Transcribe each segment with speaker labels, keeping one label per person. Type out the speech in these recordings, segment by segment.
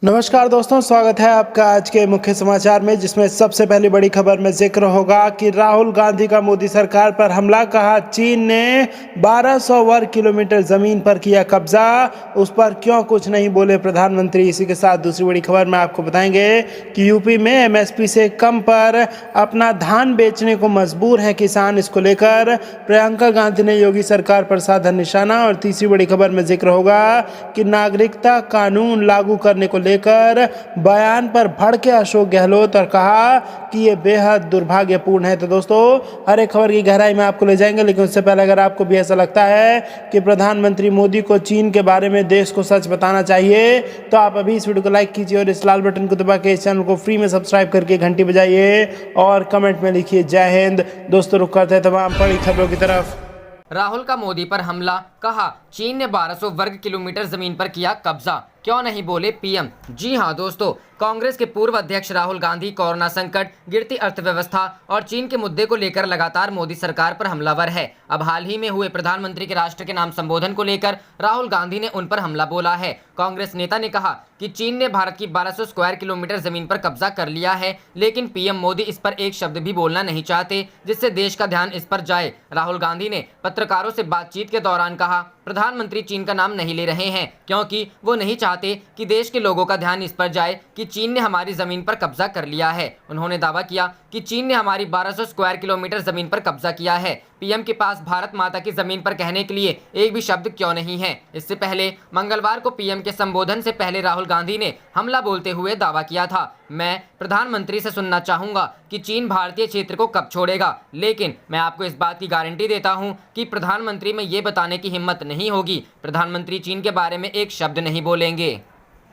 Speaker 1: नमस्कार दोस्तों, स्वागत है आपका आज के मुख्य समाचार में, जिसमें सबसे पहली बड़ी खबर में जिक्र होगा कि राहुल गांधी का मोदी सरकार पर हमला। कहा चीन ने 1200 वर्ग किलोमीटर जमीन पर किया कब्जा, उस पर क्यों कुछ नहीं बोले प्रधानमंत्री। इसी के साथ दूसरी बड़ी खबर में आपको बताएंगे कि यूपी में एमएसपी से कम पर अपना धान बेचने को मजबूर है किसान। इसको लेकर प्रियंका गांधी ने योगी सरकार पर साधा निशाना। और तीसरी बड़ी खबर में जिक्र होगा कि नागरिकता कानून लागू करने को लेकर बयान पर भड़के अशोक गहलोत और कहा कि ये बेहद दुर्भाग्यपूर्ण है। तो दोस्तों, हर एक खबर की गहराई में आपको ले जाएंगे, लेकिन उससे पहले अगर आपको भी ऐसा लगता है कि प्रधानमंत्री मोदी को चीन के बारे में देश को सच बताना चाहिए, तो आप अभी इस वीडियो को लाइक कीजिए और इस लाल बटन को दबा के इस चैनल को फ्री में सब्सक्राइब करके घंटी बजाइए और कमेंट में लिखिए जय हिंद। दोस्तों, रुक करते हैं तमाम बड़ी खबरों की तरफ।
Speaker 2: राहुल का मोदी पर हमला। कहा चीन ने 1200 वर्ग किलोमीटर जमीन पर किया कब्जा, क्यों नहीं बोले पीएम। जी हां दोस्तों, कांग्रेस के पूर्व अध्यक्ष राहुल गांधी कोरोना संकट, गिरती अर्थव्यवस्था और चीन के मुद्दे को लेकर लगातार मोदी सरकार पर हमलावर है। अब हाल ही में हुए प्रधानमंत्री के राष्ट्र के नाम संबोधन को लेकर राहुल गांधी ने उन पर हमला बोला है। कांग्रेस नेता ने कहा कि चीन ने भारत की 1200 स्क्वायर किलोमीटर जमीन पर कब्जा कर लिया है, लेकिन पीएम मोदी इस पर एक शब्द भी बोलना नहीं चाहते, जिससे देश का ध्यान इस पर जाए। राहुल गांधी ने पत्रकारों से बातचीत के दौरान कहा, प्रधानमंत्री चीन का नाम नहीं ले रहे हैं क्योंकि वो नहीं चाहते कि देश के लोगों का ध्यान इस पर जाए कि चीन ने हमारी जमीन पर कब्जा कर लिया है। उन्होंने दावा किया कि चीन ने हमारी 1200 स्क्वायर किलोमीटर जमीन पर कब्जा किया है। पीएम के पास भारत माता की जमीन पर कहने के लिए एक भी शब्द क्यों नहीं है। इससे पहले मंगलवार को पीएम के संबोधन से पहले राहुल गांधी ने हमला बोलते हुए दावा किया था, मैं प्रधानमंत्री से सुनना चाहूंगा कि चीन भारतीय क्षेत्र को कब छोड़ेगा, लेकिन मैं आपको इस बात की गारंटी देता हूं कि प्रधानमंत्री में ये बताने की हिम्मत नहीं होगी। प्रधानमंत्री चीन के बारे में एक शब्द नहीं बोलेंगे।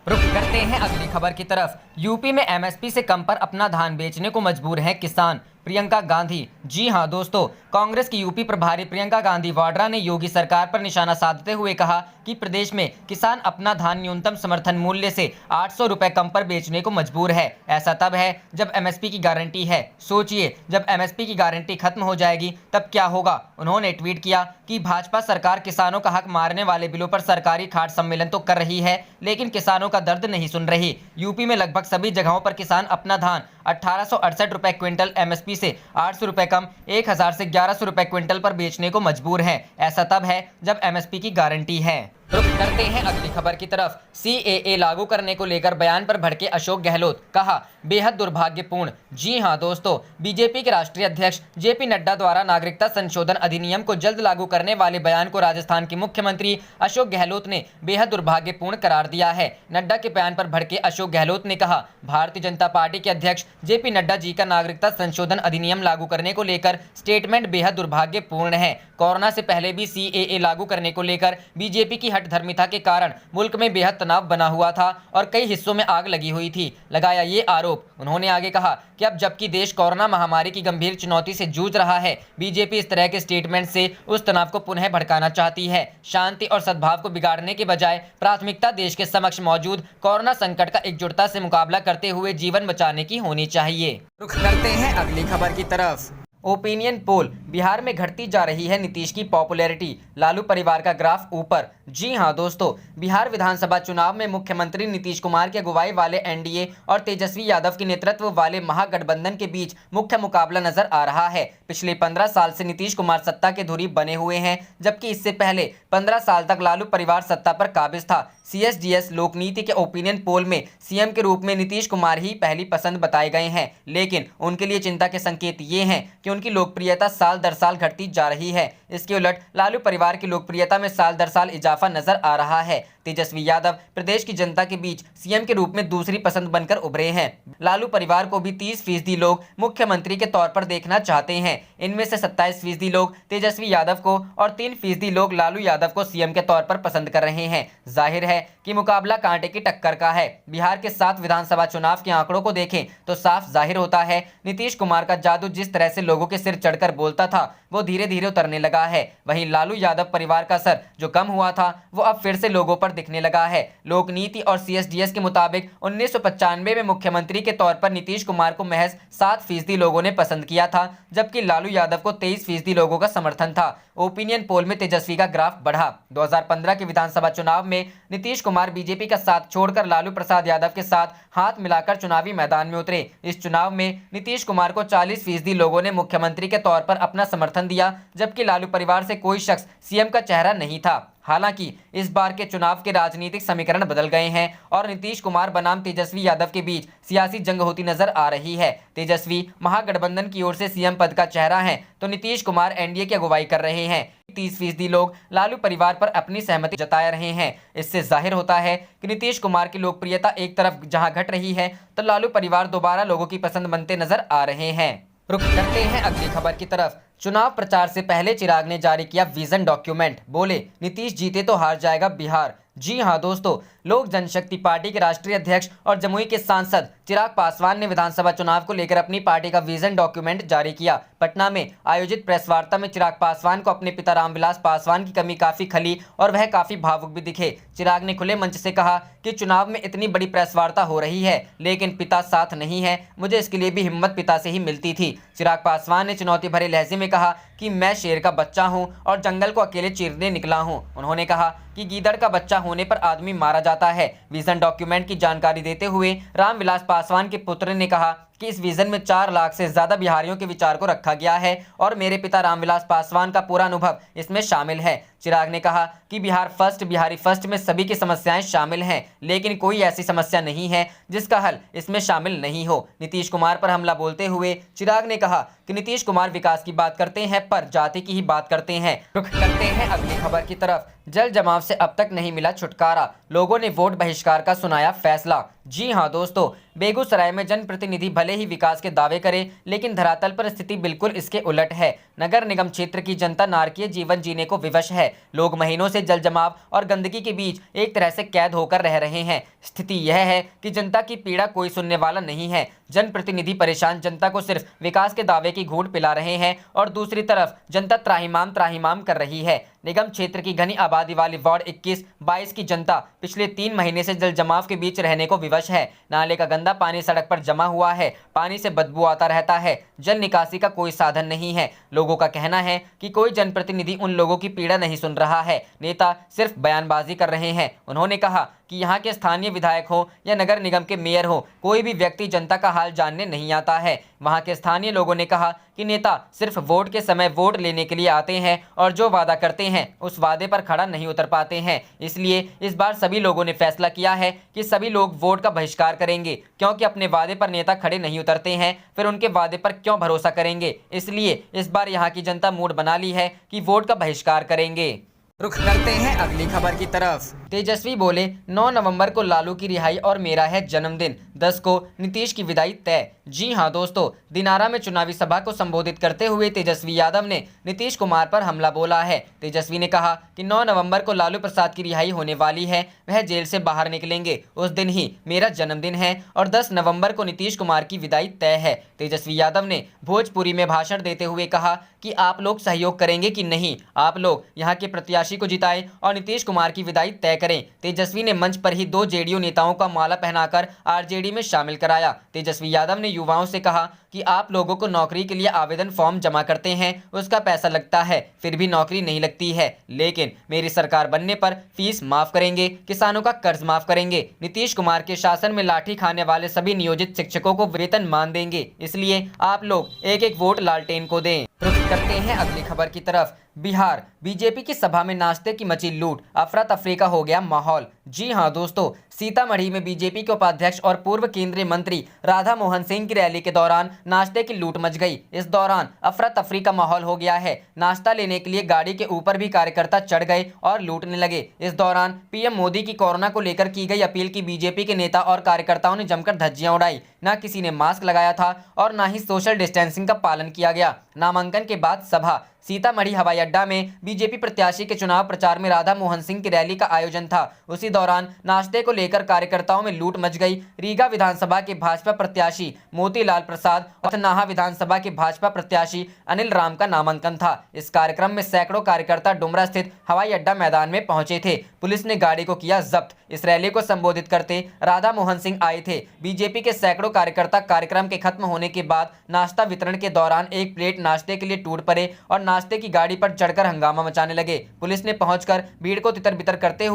Speaker 2: रुक करते हैं अगली खबर की तरफ। यूपी में एमएसपी से कम पर अपना धान बेचने को मजबूर है किसान। प्रियंका गांधी। जी हां दोस्तों, कांग्रेस की यूपी प्रभारी प्रियंका गांधी वाड्रा ने योगी सरकार पर निशाना साधते हुए कहा कि प्रदेश में किसान अपना धान न्यूनतम समर्थन मूल्य से 800 रुपए कम पर बेचने को मजबूर है। ऐसा तब है जब एमएसपी की गारंटी है। सोचिए, जब एमएसपी की गारंटी खत्म हो जाएगी तब क्या होगा। उन्होंने ट्वीट किया कि भाजपा सरकार किसानों का हक मारने वाले बिलों पर सरकारी खाट सम्मेलन तो कर रही है, लेकिन किसानों का दर्द नहीं सुन रही। यूपी में लगभग सभी जगहों पर किसान अपना धान 1868 रुपए क्विंटल एमएसपी से 800 रुपए कम 1000 से 1100 रुपए क्विंटल पर बेचने को मजबूर है। ऐसा तब है जब एमएसपी की गारंटी है। रुक करते हैं अगली खबर की तरफ। सीएए लागू करने को लेकर बयान पर भड़के अशोक गहलोत। कहा बेहद दुर्भाग्यपूर्ण। जी हां दोस्तों, बीजेपी के राष्ट्रीय अध्यक्ष जेपी नड्डा द्वारा नागरिकता संशोधन अधिनियम को जल्द लागू करने वाले बयान को राजस्थान के मुख्यमंत्री अशोक गहलोत ने बेहद दुर्भाग्यपूर्ण करार दिया है। नड्डा के बयान पर भड़के अशोक गहलोत ने कहा, भारतीय जनता पार्टी के अध्यक्ष जेपी नड्डा जी का नागरिकता संशोधन अधिनियम लागू करने को लेकर स्टेटमेंट बेहद दुर्भाग्यपूर्ण है। कोरोना से पहले भी सीएए लागू करने को लेकर बीजेपी की हठधर्मिता के कारण मुल्क में बेहद तनाव बना हुआ था और कई हिस्सों में आग लगी हुई थी। लगाया ये आरोप। उन्होंने आगे कहा कि अब जबकि देश कोरोना महामारी की गंभीर चुनौती से जूझ रहा है, बीजेपी इस तरह के स्टेटमेंट से उस तनाव को पुनः भड़काना चाहती है। शांति और सद्भाव को बिगाड़ने के बजाय प्राथमिकता देश के समक्ष मौजूद कोरोना संकट का एकजुटता से मुकाबला करते हुए जीवन बचाने की होनी चाहिए। रुख करते हैं अगली खबर की तरफ। Opinion poll. बिहार में घटती जा रही है नीतीश की पॉपुलैरिटी, लालू परिवार का ग्राफ ऊपर। जी हां दोस्तों, बिहार विधानसभा चुनाव में मुख्यमंत्री नीतीश कुमार की अगुवाई वाले एनडीए और तेजस्वी यादव के नेतृत्व वाले महागठबंधन के बीच मुख्य मुकाबला नजर आ रहा है। पिछले 15 साल से नीतीश कुमार सत्ता के धुरी बने हुए हैं, जबकि इससे पहले 15 साल तक लालू परिवार सत्ता पर काबिज था। सीएसडीएस लोकनीति के ओपिनियन पोल में सीएम के रूप में नीतीश कुमार ही पहली पसंद बताए गए हैं, लेकिन उनके लिए चिंता के संकेत ये हैं कि उनकी लोकप्रियता साल दर साल घटती जा रही है। इसके उलट लालू परिवार की लोकप्रियता में साल दर साल इजाफा नजर आ रहा है। तेजस्वी यादव प्रदेश की जनता के बीच सीएम के रूप में दूसरी पसंद बनकर उभरे हैं। लालू परिवार को भी 30% लोग मुख्यमंत्री के तौर पर देखना चाहते हैं। इनमें से 27% लोग तेजस्वी यादव को और 3% लोग लालू यादव को सीएम के तौर पर पसंद कर रहे हैं। जाहिर है कि मुकाबला कांटे की टक्कर का है। बिहार के 7 विधानसभा चुनाव के आंकड़ों को देखें तो साफ जाहिर होता है नीतीश कुमार का जादू जिस तरह से लोगों के सिर चढ़कर बोलता था, वो धीरे धीरे उतरने लगा है। वहीं लालू यादव परिवार का असर जो कम हुआ था, वो अब फिर से लोगों पर दिखने लगा है। लोक नीति और CSDS के मुताबिक 1995 में मुख्यमंत्री के तौर पर नीतीश कुमार को महज 7% लोगों ने पसंद किया था, जबकि लालू यादव को 23% लोगों का समर्थन था। ओपिनियन पोल में तेजस्वी का ग्राफ बढ़ा। 2015 के विधानसभा चुनाव में नीतीश कुमार बीजेपी का साथ छोड़कर लालू प्रसाद यादव के साथ हाथ मिलाकर चुनावी मैदान में उतरे। इस चुनाव में नीतीश कुमार को 40% लोगों ने मुख्यमंत्री के तौर पर अपना समर्थन दिया, जबकि लालू परिवार से कोई शख्स सीएम का चेहरा नहीं था। हालांकि इस बार के चुनाव के राजनीतिक समीकरण बदल गए हैं और नीतीश कुमार बनाम तेजस्वी यादव के बीच सियासी जंग होती नजर आ रही है। तेजस्वी महागठबंधन की ओर से सीएम पद का चेहरा है, तो नीतीश कुमार एनडीए की अगुवाई कर रहे हैं। 30% लोग लालू परिवार पर अपनी सहमति जता रहे हैं। इससे जाहिर होता है कि नीतीश कुमार की लोकप्रियता एक तरफ जहां घट रही है, तो लालू परिवार दोबारा लोगों की पसंद बनते नजर आ रहे हैं। रुख करते हैं अगली खबर की तरफ। चुनाव प्रचार से पहले चिराग ने जारी किया विजन डॉक्यूमेंट। बोले, नीतीश जीते तो हार जाएगा बिहार। जी हां दोस्तों, लोक जनशक्ति पार्टी के राष्ट्रीय अध्यक्ष और जमुई के सांसद चिराग पासवान ने विधानसभा चुनाव को लेकर अपनी पार्टी का विजन डॉक्यूमेंट जारी किया। पटना में आयोजित प्रेस वार्ता में चिराग पासवान को अपने पिता रामविलास पासवान की कमी काफी खली और वह काफी भावुक भी दिखे। चिराग ने खुले मंच से कहा कि चुनाव में इतनी बड़ी प्रेस वार्ता हो रही है, लेकिन पिता साथ नहीं है, मुझे इसके लिए भी हिम्मत पिता से ही मिलती थी। चिराग पासवान ने चुनौती भरे लहजे में कहा कि मैं शेर का बच्चा हूं और जंगल को अकेले चीरने निकला हूं। उन्होंने कहा कि गीदड़ का बच्चा होने पर आदमी मारा जाता है। विजन डॉक्यूमेंट की जानकारी देते हुए रामविलास पासवान के पुत्र ने कहा कि इस विजन में 4 लाख से ज्यादा बिहारियों के विचार को रखा गया है और मेरे पिता रामविलास पासवान का पूरा अनुभव इसमें शामिल है। चिराग ने कहा कि बिहार फर्स्ट, बिहारी फर्स्ट में सभी की समस्याएं शामिल हैं, लेकिन कोई ऐसी समस्या नहीं है जिसका हल इसमें शामिल नहीं हो। नीतीश कुमार पर हमला बोलते हुए चिराग ने कहा कि नीतीश कुमार विकास की बात करते हैं पर जाति की ही बात करते हैं। रुख करते हैं अगली खबर की तरफ। जल जमाव से अब तक नहीं मिला छुटकारा, लोगों ने वोट बहिष्कार का सुनाया फैसला। जी हां दोस्तों, बेगूसराय में जनप्रतिनिधि भले ही विकास के दावे करें, लेकिन धरातल पर स्थिति बिल्कुल इसके उलट है। नगर निगम क्षेत्र की जनता नारकीय जीवन जीने को विवश है। लोग महीनों से जल जमाव और गंदगी के बीच एक तरह से कैद होकर रह रहे हैं। स्थिति यह है कि जनता की पीड़ा कोई सुनने वाला नहीं है। जनप्रतिनिधि परेशान जनता को सिर्फ विकास के दावे की घूंट पिला रहे हैं और दूसरी तरफ जनता त्राहिमाम कर रही है। निगम क्षेत्र की घनी आबादी वाली वार्ड 21-22 की जनता पिछले 3 महीने से जल जमाव के बीच रहने को विवश है। नाले का गंदा पानी सड़क पर जमा हुआ है, पानी से बदबू आता रहता है, जल निकासी का कोई साधन नहीं है। लोगों का कहना है कि कोई जनप्रतिनिधि उन लोगों की पीड़ा नहीं सुन रहा है, नेता सिर्फ बयानबाजी कर रहे हैं। उन्होंने कहा कि यहाँ के स्थानीय विधायक हो या नगर निगम के मेयर हो, कोई भी व्यक्ति जनता का हाल जानने नहीं आता है। वहाँ के स्थानीय लोगों ने कहा कि नेता सिर्फ वोट के समय वोट लेने के लिए आते हैं और जो वादा करते हैं उस वादे पर खड़ा नहीं उतर पाते हैं। इसलिए इस बार सभी लोगों ने फैसला किया है कि सभी लोग वोट का बहिष्कार करेंगे, क्योंकि अपने वादे पर नेता खड़े नहीं उतरते हैं, फिर उनके वादे पर क्यों भरोसा करेंगे। इसलिए इस बार यहाँ की जनता मूड बना ली है कि वोट का बहिष्कार करेंगे। रुख करते हैं अगली खबर की तरफ। तेजस्वी बोले, 9 नवंबर को लालू की रिहाई और मेरा है जन्मदिन, 10 को नीतीश की विदाई तय। जी हां दोस्तों, दिनारा में चुनावी सभा को संबोधित करते हुए तेजस्वी यादव ने नीतीश कुमार पर हमला बोला है। तेजस्वी ने कहा कि 9 नवंबर को लालू प्रसाद की रिहाई होने वाली है, वह जेल से बाहर निकलेंगे, उस दिन ही मेरा जन्मदिन है और 10 नवंबर को नीतीश कुमार की विदाई तय है। तेजस्वी यादव ने भोजपुरी में भाषण देते हुए कहा कि आप लोग सहयोग करेंगे कि नहीं, आप लोग यहाँ के प्रत्याशी को जिताएं और नीतीश कुमार की विदाई तय करें। तेजस्वी ने मंच पर ही 2 जेडीयू नेताओं का माला पहनाकर आरजेडी में शामिल कराया। तेजस्वी यादव ने युवाओं से कहा कि आप लोगों को नौकरी के लिए आवेदन फॉर्म जमा करते हैं, उसका पैसा लगता है, फिर भी नौकरी नहीं लगती है, लेकिन मेरी सरकार बनने पर फीस माफ करेंगे, किसानों का कर्ज माफ करेंगे, नीतीश कुमार के शासन में लाठी खाने वाले सभी नियोजित शिक्षकों को वेतन मान देंगे। इसलिए आप लोग एक एक वोट लालटेन को दें। रुख करते हैं अगली खबर की तरफ। बिहार बीजेपी की सभा में नाश्ते की मची लूट, अफरा तफरी का हो गया माहौल। जी हां दोस्तों, सीतामढ़ी में बीजेपी के उपाध्यक्ष और पूर्व केंद्रीय मंत्री राधा मोहन सिंह की रैली के दौरान नाश्ते की लूट मच गई। इस दौरान अफरा तफरी का माहौल हो गया है। नाश्ता लेने के लिए गाड़ी के ऊपर भी कार्यकर्ता चढ़ गए और लूटने लगे। इस दौरान पीएम मोदी की कोरोना को लेकर की गई अपील की बीजेपी के नेता और कार्यकर्ताओं ने जमकर धज्जियां उड़ाई। न किसी ने मास्क लगाया था और न ही सोशल डिस्टेंसिंग का पालन किया गया। नामांकन के बाद सभा सीतामढ़ी हवाई अड्डा में बीजेपी प्रत्याशी के चुनाव प्रचार में राधा मोहन सिंह की रैली का आयोजन था। उसी दौरान नाश्ते को लेकर कार्यकर्ताओं में लूट मच गई। रीगा विधानसभा के भाजपा प्रत्याशी मोतीलाल प्रसाद और नाहा विधानसभा के भाजपा प्रत्याशी अनिल राम का नामांकन था। इस कार्यक्रम में सैकड़ों कार्यकर्ता डुमरा स्थित हवाई अड्डा मैदान में पहुंचे थे। पुलिस ने गाड़ी को किया जब्त। इस रैली को संबोधित करते राधा मोहन सिंह आए थे। बीजेपी के सैकड़ों कार्यकर्ता कार्यक्रम के खत्म होने के बाद नाश्ता वितरण के दौरान एक प्लेट नाश्ते के लिए टूट पड़े और नाश्ते की गाड़ी पर चढ़कर हंगामा मचाने लगे। पुलिस ने पहुंचकर भीड़ को तितर बितर करते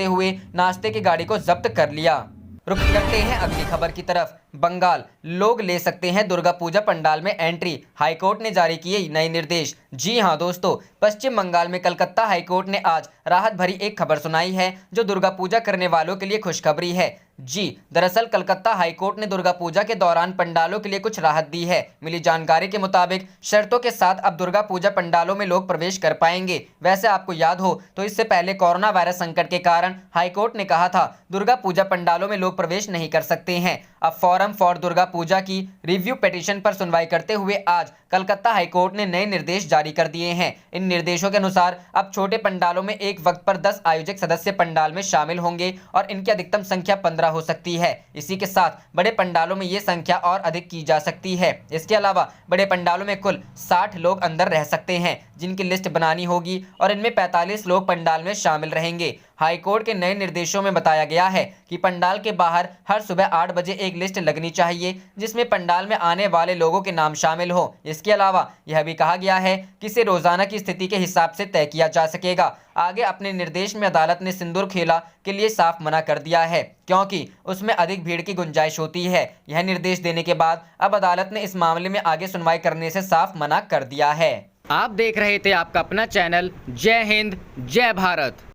Speaker 2: हुए नाश्ते की गाड़ी को जब्त कर लिया। रुक करते हैं अगली खबर की तरफ। बंगाल, लोग ले सकते हैं दुर्गा पूजा पंडाल में एंट्री, हाईकोर्ट ने जारी किए नए निर्देश। जी हां दोस्तों, पश्चिम बंगाल में कलकत्ता हाईकोर्ट ने आज राहत भरी एक खबर सुनाई है जो दुर्गा पूजा करने वालों के लिए खुशखबरी है। जी दरअसल कलकत्ता हाईकोर्ट ने दुर्गा पूजा के दौरान पंडालों के लिए कुछ राहत दी है। मिली जानकारी के मुताबिक शर्तों के साथ अब दुर्गा पूजा पंडालों में लोग प्रवेश कर पाएंगे। वैसे आपको याद हो तो इससे पहले कोरोना वायरस संकट के कारण हाईकोर्ट ने कहा था दुर्गा पूजा पंडालों में लोग प्रवेश नहीं कर सकते हैं। अब फोरम फॉर दुर्गा पूजा की रिव्यू पिटीशन पर सुनवाई करते हुए आज कलकत्ता हाईकोर्ट ने नए निर्देश जारी कर दिए हैं। इन निर्देशों के अनुसार अब छोटे पंडालों में एक वक्त पर 10 आयोजक सदस्य पंडाल में शामिल होंगे और इनकी अधिकतम संख्या 15 हो सकती है। इसी के साथ बड़े पंडालों में ये संख्या और अधिक की जा सकती है। इसके अलावा बड़े पंडालों में कुल 60 लोग अंदर रह सकते हैं, जिनकी लिस्ट बनानी होगी और इनमें 45 लोग पंडाल में शामिल रहेंगे। हाईकोर्ट के नए निर्देशों में बताया गया है कि पंडाल के बाहर हर सुबह 8 बजे एक लिस्ट लगनी चाहिए जिसमें पंडाल में आने वाले लोगों के नाम शामिल हो। इसके अलावा यह भी कहा गया है कि इसे रोजाना की स्थिति के हिसाब से तय किया जा सकेगा। आगे अपने निर्देश में अदालत ने सिंदूर खेला के लिए साफ मना कर दिया है क्योंकि उसमें अधिक भीड़ की गुंजाइश होती है। यह निर्देश देने के बाद अब अदालत ने इस मामले में आगे सुनवाई करने से साफ मना कर दिया है। आप देख रहे थे आपका अपना चैनल जय हिंद जय भारत।